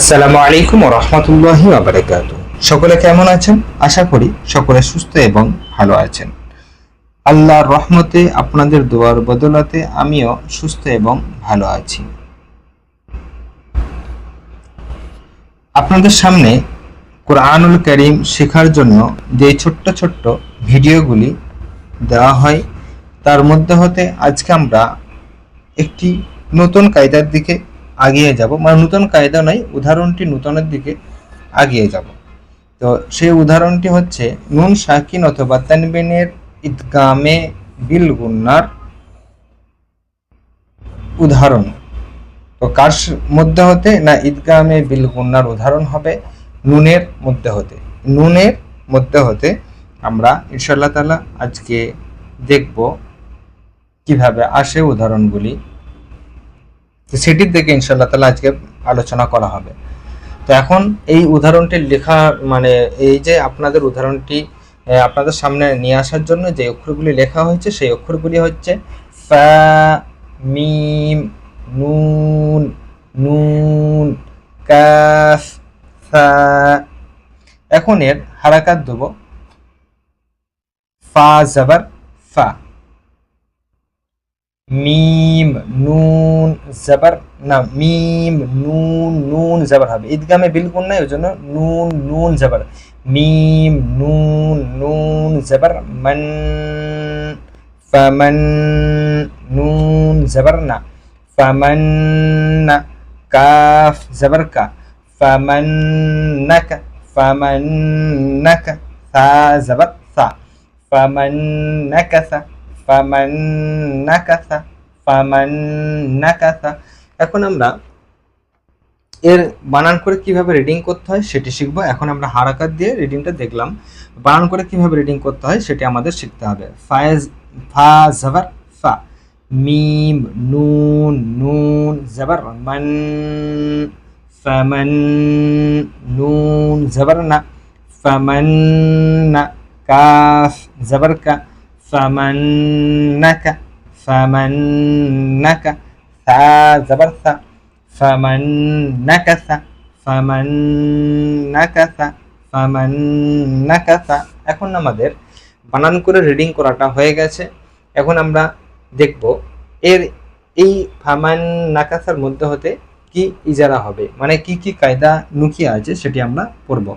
আসসালামু আলাইকুম ওয়া রাহমাতুল্লাহি ওয়া বারাকাতুহু। সকলে কেমন আছেন? আশা করি সকলে সুস্থ এবং ভালো আছেন। আল্লাহর রহমতে আপনাদের দোয়ার বদৌলতে আমিও সুস্থ এবং ভালো আছি। আপনাদের সামনে কোরআনুল কারীম শেখার জন্য যে ছোট্ট ছোট্ট ভিডিওগুলি দেওয়া হয় তার মধ্যে হতে আজকে আমরা একটি নতুন কায়দার দিকে এগিয়ে যাব, মানে নতুন কায়দা নয়, উদাহরণটি নতুনের দিকে এগিয়ে যাব। তো সেই উদাহরণটি হচ্ছে নুন সাকিন অথবা তানবিনের ইদগামে বিল গুন্নার উদাহরণ। তো কার মধ্যে হতে না ইদগামে বিল গুন্নার উদাহরণ হবে নুনের মধ্যে হতে। নুনের মধ্যে হতে আমরা ইনশাআল্লাহ তাআলা আজকে দেখব কিভাবে আসে উদাহরণগুলি। তো সেটির দিকে ইনশাআল্লাহ তাআলা আজকে আলোচনা করা হবে। তো এখন এই উদাহরণটি লেখা মানে এই যে আপনাদের উদাহরণটি আপনাদের সামনে নিয়ে আসার জন্য যে অক্ষরগুলি লেখা হয়েছে সেই অক্ষরগুলি হচ্ছে ফা, মিম, নুন, নুন, কাফ, সা। এখন এর হারাকাত দেব ফা জবর ফা, মিম নুন জবর না মিম নুন নুন জবর হবে, ঈদগামে বিল গুন্না এর জন্য নুন নুন জবর, মিম নুন নুন জবর মান, ফামান নুন জবর না ফামান্না, কাফ জবর কা ফামান্নাকা ফামান্নাকা, সা জবর সা ফামান্নাকাসা ফামান্নাকাসা ফামান্নাকাসা। এখন আমরা এর বানান করে কিভাবে রিডিং করতে হয় সেটি শিখবো। এখন আমরা হারাকাত দিয়ে রিডিংটা দেখলাম, বানান করে কিভাবে রিডিং করতে হয় সেটি আমাদের শিখতে হবে। ফা জবর ফা, মিম নুন নুন জবর মান, ফামান নুন জবর না ফামান্না, কাফ জবর কা ফামান্নাকা ফামান্নাকা, সা জবর সা ফামান্নাকাসা ফামান্নাকাসা ফামান্নাকাসা। এখন আমাদের বানান করে রিডিং করাটা হয়ে গেছে। এখন আমরা দেখব এর এই ফামান্নাকাসার মধ্যে হতে কি ইজারা হবে, মানে কি কি কায়দা নুকিয়ে আছে সেটি আমরা পড়ব।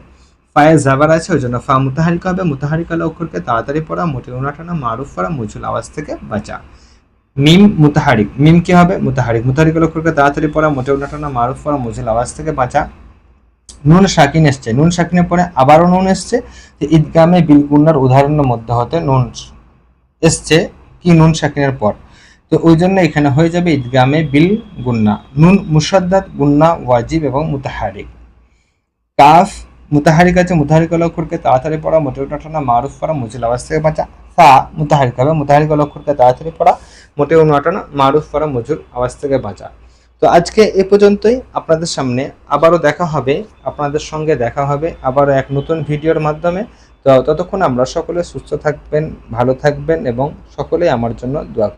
ফায়ে জাবার আছে ওই জন্য ফা মুতাহারিকা হবে, মুতাহারিকা অক্ষরকে তাড়াতাড়ি পড়া, মোটে উনাটানা, মারুফ পড়া, মুজুল আওয়াজ থেকে বাঁচা। মিম মুতাহারিক, মিম কি হবে মুতাহারিক, মুতাহারিক অক্ষরকে তাড়াতাড়ি পড়া, মোটে উনাটানা, মারুফ পড়া, মুজুল আওয়াজ থেকে বাঁচা। নুন সাকিন এসছে, নুন সাকিনের পরে আবারও নুন এসছে, ঈদগামে বিল গুন্নার উদাহরণের মধ্যে হতে নুন এসছে কি নুন সাকিনের পর, তো ওই জন্য এখানে হয়ে যাবে ঈদগামে বিল গুন্না। নুন মুসাদ্দাদ, গুন্না ওয়াজিব এবং মুতাহারিক। কাফ মুতাহারিক আছে, মুতাহারিক অক্ষরকে তাড়াতাড়ি পড়া, মোটে উনাটানা, মারুফ পড়া, মুজুল আওয়াজ থেকে বাঁচা। সা মুতাহারিক হবে, মুতাহারিক অক্ষরকে তাড়াতাড়ি পড়া, মোটে উনাটানা, মারুফ পড়া, মুজুল আওয়াজ থেকে বাঁচা। তো আজকে এ পর্যন্তই। আপনাদের সামনে আবারও দেখা হবে, আপনাদের সঙ্গে দেখা হবে আবারও এক নতুন ভিডিওর মাধ্যমে। তো ততক্ষণ আমরা সকলে সুস্থ থাকবেন, ভালো থাকবেন এবং সকলেই আমার জন্য দোয়া করবেন।